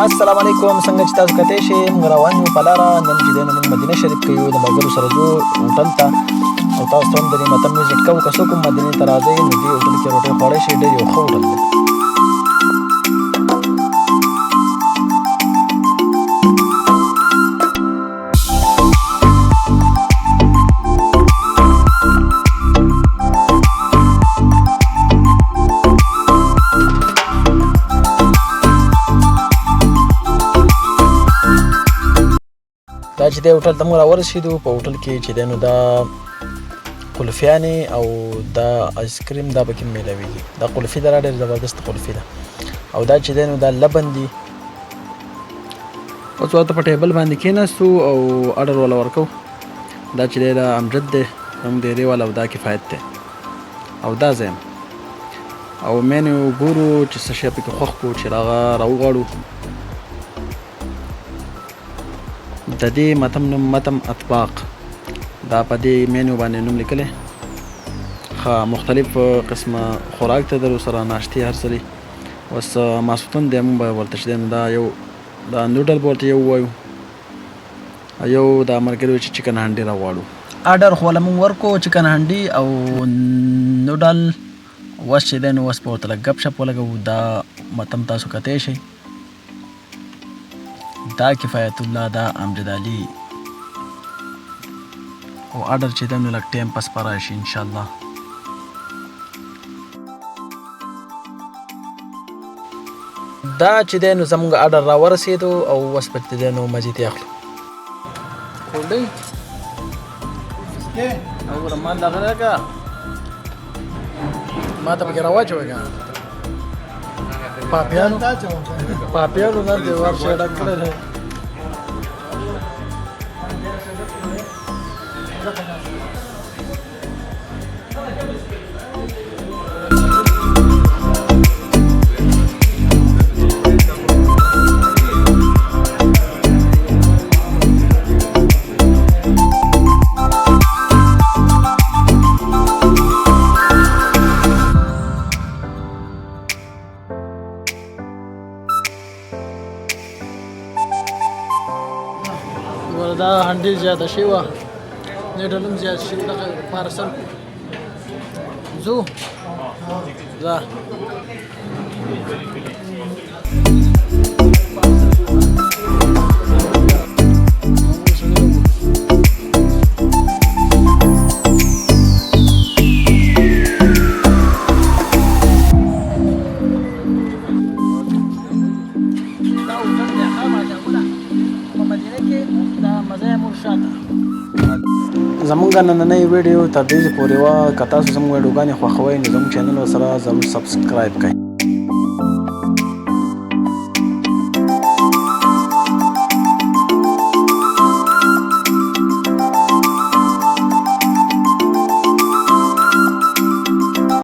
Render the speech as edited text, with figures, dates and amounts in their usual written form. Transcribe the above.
السلام علیکم. څنګه چې تاسو کتای شئ موږ روان یو په لاره. نن چې دی نو موږ مدینه شریف کې یو د ملګرو سره ځو هوټل ته او تاسو ته هم د دې متن وزټ کوو. که څوک هم مدینې ته راځئ نو دې هوټل کې روټۍ خوړی شئ. ډېر یو ښه هوټل دی. دا چې دی هوټل ته موږ راورسېدو. په هوټل کې چې دی نو دا قلفیانې او دا آیسکریم دا پکې میلاویږي. دا قلفي ده، ډېر زبردست قلفي ده. او دا چې دی نو دا لبن دي. اوس ورته په ټیبل باندې کېناستو او اډر والا ورکو. دا چې دی دا امجد دی، هم ډېرې والا او دا کفایت دی. او دا زه یم او مینو ګورو چې څه شی پکې خوښ کړو چې هغه راوغواړو. د دې متن نوم متم اطباق، دا په دې مینو باندې نوم لیکلی. ښه مختلف قسمه خوراک ته درو سره ناشتې هر څه دي. اوس ماسپښین دی، موږ به ورته چې دی نو دا یو دا نوډل به ورته یو ووایو، یو دا ملګري چې چکن هانډي راغواړو. اډر خو له موږ ورکو چکن هانډي او نوډل. اوس چې دی نو اوس به ورته لږ ګپ شپ ولګوو. دا متن تاسو کتلی شئ. دا کفایت الله، دا امجد علي. او اډر چې دی نو لږ ټایم پس به راشي انشاءالله. دا چې دی نو زموږ اډر راورسېدو او اوس به چې دی نو مزې ته اخلو. کولډۍ او ګوره ما دغه راکړه، ما ته پکې راواچوئ که پاپیانو نه دې ورشه ډک کړی دی. دا هنډي زیاته شوې وه، نیټل هم زیات شوي. دغه پارسل ځو ځه. زمونږ نننۍ ویډیو تر دې پورې وه. که تاسو زموږ ویډیوګانې خوښوئ نو زموږ چینل ورسره ضرور سبسکرایب کړئ.